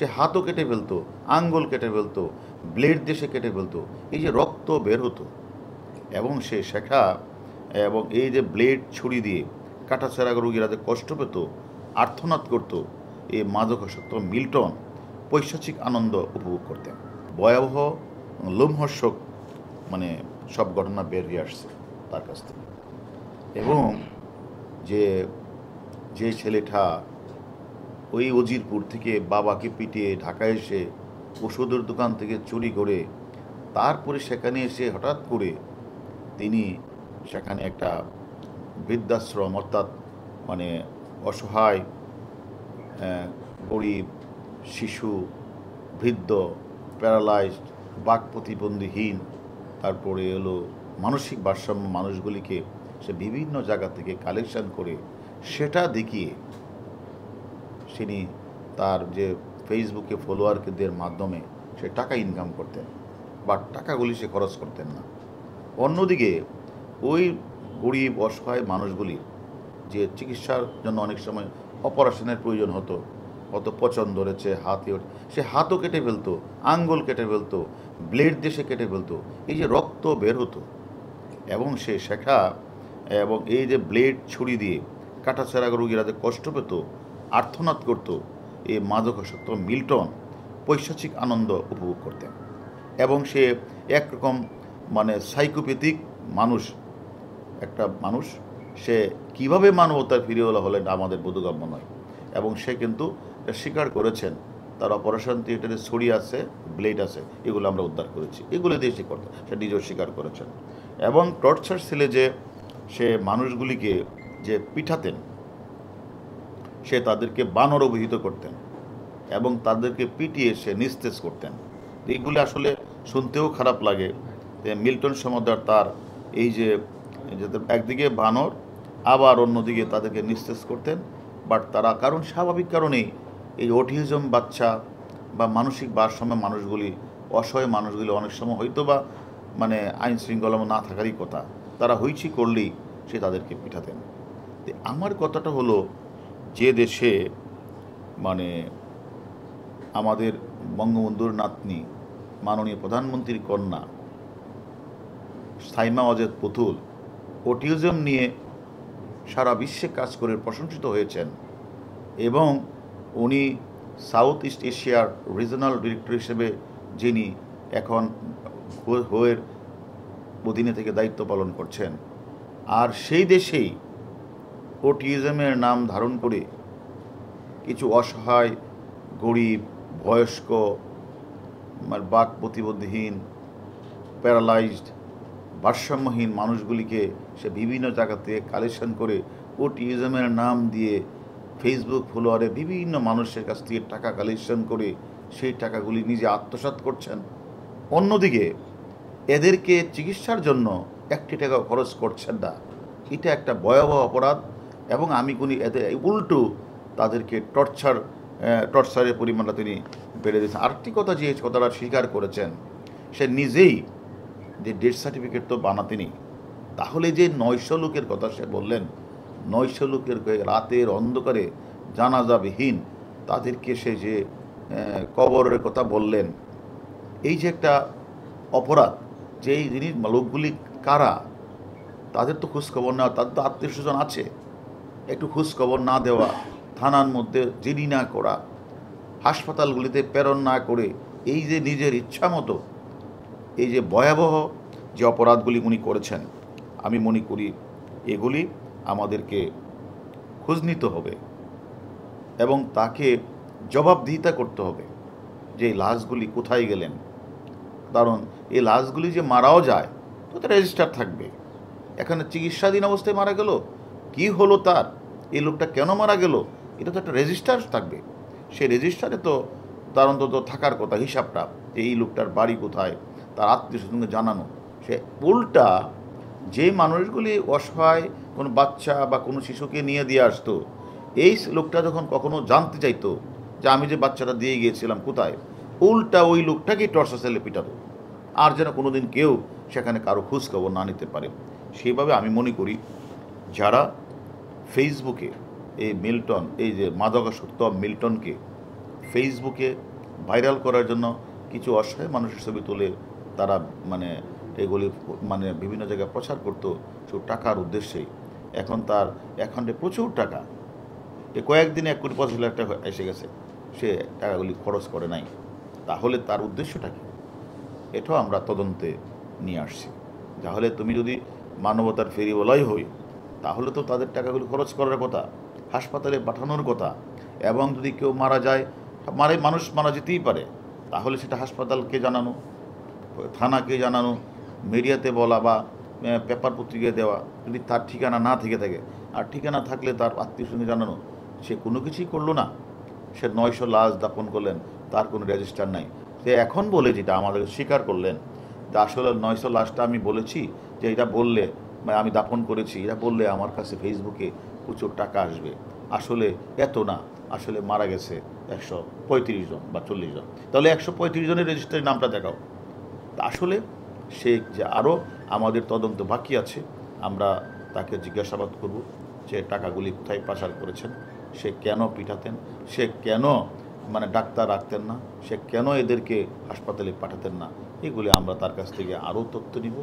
সে হাতও কেটে ফেলতো, আঙ্গুল কেটে ফেলতো, ব্লেড দিয়ে সে কেটে ফেলতো, এই যে রক্ত বের হতো এবং সে শেখা এবং এই যে ব্লেড ছুরি দিয়ে কাটাছেঁড়া রোগীরা যে কষ্ট পেত, আর্তনাদ করতো, এই মাদকাসক্ত মিল্টন পৈশাচিক আনন্দ উপভোগ করতেন। ভয়াবহ লোমহর্ষক মানে সব ঘটনা বেরিয়ে আসছে তার কাছ থেকে। এবং যে যে ছেলেটা ওই উজিরপুর থেকে বাবাকে পিটিয়ে ঢাকায় এসে ওষুধের দোকান থেকে চুরি করে তারপরে সেখানে এসে হঠাৎ করে তিনি সেখানে একটা বৃদ্ধাশ্রম, অর্থাৎ মানে অসহায় গরিব শিশু, বৃদ্ধ, প্যারালাইজড, বাক প্রতিবন্ধীহীন, তারপরে এলো মানসিক ভারসাম্য মানুষগুলিকে সে বিভিন্ন জায়গা থেকে কালেকশন করে সেটা দেখিয়ে তিনি তার যে ফেসবুকে ফলোয়ারদের মাধ্যমে সে টাকা ইনকাম করতেন, বা টাকাগুলি সে খরচ করতেন না। অন্যদিকে ওই গরিব অসহায় মানুষগুলি যে চিকিৎসার জন্য অনেক সময় অপারেশনের প্রয়োজন হতো, হয়তো পচন ধরেছে, সে হাতও কেটে ফেলতো, আঙ্গুল কেটে ফেলতো, ব্লেড দিয়ে সে কেটে ফেলতো, এই যে রক্ত বের হতো এবং সে শেখা এবং এই যে ব্লেড ছুরি দিয়ে কাটাছেঁড়া রোগীরা যে কষ্ট পেত, আর্তনাদ করতো, এই মাদকাসক্ত মিল্টন পৈশাচিক আনন্দ উপভোগ করতেন। এবং সে একরকম মানে সাইকোপ্যাথিক মানুষ, একটা মানুষ, সে কীভাবে মানবতার ফিরেওয়ালা হলেন আমাদের বোধগম্য নয়। এবং সে কিন্তু স্বীকার করেছেন তার অপারেশন থিয়েটারে ছড়ি আছে, ব্লেড আছে, এগুলো আমরা উদ্ধার করেছি, এগুলো দিয়ে সে করতেন, সে নিজেও স্বীকার করেছেন। এবং টর্চার সেলে যে সে মানুষগুলিকে যে পিঠাতেন, সে তাদেরকে বানর অভিহিত করতেন এবং তাদেরকে পিটিয়ে সে নিস্তেজ করতেন। এইগুলি আসলে শুনতেও খারাপ লাগে যে মিল্টন সমদ্দার তার এই যে একদিকে বানর, আবার অন্যদিকে তাদেরকে নিস্তেজ করতেন। বাট তারা কারণ স্বাভাবিক কারণেই এই অটিজম বাচ্চা বা মানসিক ভারসাম্য মানুষগুলি, অসহায় মানুষগুলি অনেক সময় হয়তো বা মানে আইন শৃঙ্খলা না থাকারই কথা, তারা হইচি করলেই সে তাদেরকে পিঠাতেন। আমার কথাটা হলো, যে দেশে মানে আমাদের বঙ্গবন্ধুর নাতনি মাননীয় প্রধানমন্ত্রীর কন্যা সাইমা ওয়াজেদ পুতুল অটিজম নিয়ে সারা বিশ্বে কাজ করে প্রশংসিত হয়েছেন এবং উনি সাউথ ইস্ট এশিয়ার রিজনাল ডিরেক্টর হিসেবে যিনি এখন হোয়ের অধীনে থেকে দায়িত্ব পালন করছেন, আর সেই দেশেই অটিজমের নাম ধারণ করে কিছু অসহায় গরিব বয়স্ক বাক প্রতিবন্ধীহীন প্যারালাইজড ভারসাম্যহীন মানুষগুলিকে সে বিভিন্ন জায়গা থেকে কালেকশন করে অটিজমের নাম দিয়ে ফেসবুক ফলোয়ারে বিভিন্ন মানুষের কাছ থেকে টাকা কালেকশন করে সেই টাকাগুলি নিজে আত্মসাৎ করছেন। অন্যদিকে এদেরকে চিকিৎসার জন্য একটি টাকাও খরচ করছেন না। এটা একটা ভয়াবহ অপরাধ এবং আমি কোনি এদের উল্টো তাদেরকে টর্চারের পরিমাণটা তিনি বেড়ে দিয়েছেন। আরেকটি কথা, যে কথাটা স্বীকার করেছেন, সে নিজেই যে ডেথ সার্টিফিকেট তো বানাতেনি, তাহলে যে 900 লোকের কথা সে বললেন, 900 লোকের রাতের অন্ধকারে জানাজাবিহীন তাদেরকে সে যে কবরের কথা বললেন, এই যে একটা অপরাধ, যে এই জিনিস লোকগুলি কারা, তাদের তো খোঁজখবর নেওয়া, তাদের তো আত্মীয় স্বজন আছে, একটু খোঁজখবর না দেওয়া, থানার মধ্যে জিডি না করা, হাসপাতালগুলিতে প্রেরণ না করে এই যে নিজের ইচ্ছা মতো এই যে ভয়াবহ যে অপরাধগুলি উনি করেছেন, আমি মনে করি এগুলি আমাদেরকে খোঁজ নিতে হবে এবং তাকে জবাবদিহিতা করতে হবে যে এই লাশগুলি কোথায় গেলেন। কারণ এই লাশগুলি যে মারাও যায় তো তার রেজিস্টার থাকবে, এখানে চিকিৎসাধীন অবস্থায় মারা গেল, কি হলো তার, এই লোকটা কেন মারা গেল, এটা তো একটা রেজিস্টার থাকবে। সেই রেজিস্টারে তো তার অন্তত থাকার কথা হিসাবটা, যে এই লোকটার বাড়ি কোথায়, তার আত্মীয় স্বজনকে জানানো। সে উল্টা যে মানুষগুলি অসহায় কোনো বাচ্চা বা কোনো শিশুকে নিয়ে দিয়ে আসতো, এই লোকটা যখন কখনো জানতে চাইতো যে আমি যে বাচ্চাটা দিয়ে গিয়েছিলাম কোথায়, উল্টা ওই লোকটাকেই টর্চার সেলে পিটাতো, আর যেন কোনো দিন কেউ সেখানে কারো খোঁজ খবর না নিতে পারে। সেইভাবে আমি মনে করি যারা ফেসবুকে এই মিল্টন, এই যে মাদকাসক্ত মিল্টনকে ফেসবুকে ভাইরাল করার জন্য কিছু অসহায় মানুষের ছবি তুলে তারা মানে এগুলি মানে বিভিন্ন জায়গায় প্রচার করতো শুধু টাকার উদ্দেশ্যেই। এখন তার অ্যাকাউন্টে প্রচুর টাকা, কয়েকদিনে 1,85,00,000 টাকা এসে গেছে, সে টাকাগুলি খরচ করে নাই। তাহলে তার উদ্দেশ্যটা কী? এটাও আমরা তদন্তে নিয়ে আসছি। তাহলে তুমি যদি মানবতার ফেরিওয়ালাই হই, তাহলে তো তাদের টাকাগুলি খরচ করার কথা, হাসপাতালে পাঠানোর কথা। এবং যদি কেউ মারা যায়, মানুষ মারা যেতেই পারে, তাহলে সেটা হাসপাতালকে জানানো, থানাকে জানানো, মিডিয়াতে বলা বা পেপার পত্রিকায় দেওয়া। যদি তার ঠিকানা না থেকে থাকে, আর ঠিকানা থাকলে তার আত্মীয়স্বজনকে জানানো। সে কোনো কিছুই করলো না, সে 900 লাশ দাপন করলেন, তার কোনো রেজিস্টার নাই। সে এখন বলে যেটা আমাদের স্বীকার করলেন যে আসলে 900 লাশটা আমি বলেছি, যে এটা বললে আমি দাপন করেছি, এটা বললে আমার কাছে ফেসবুকে প্রচুর টাকা আসবে। আসলে এত না, আসলে মারা গেছে 135 জন বা 40 জন। তাহলে 135 জনের রেজিস্টারের নামটা দেখাও। তা আসলে সে যে আরও আমাদের তদন্ত বাকি আছে, আমরা তাকে জিজ্ঞাসাবাদ করব যে টাকাগুলি কোথায় পাচার করেছেন, সে কেন পিটাতেন, সে কেন ডাক্তার রাখতেন না, সে কেন এদেরকে হাসপাতালে পাঠাতেন না। এগুলি আমরা তার কাছ থেকে আরও তথ্য নিব।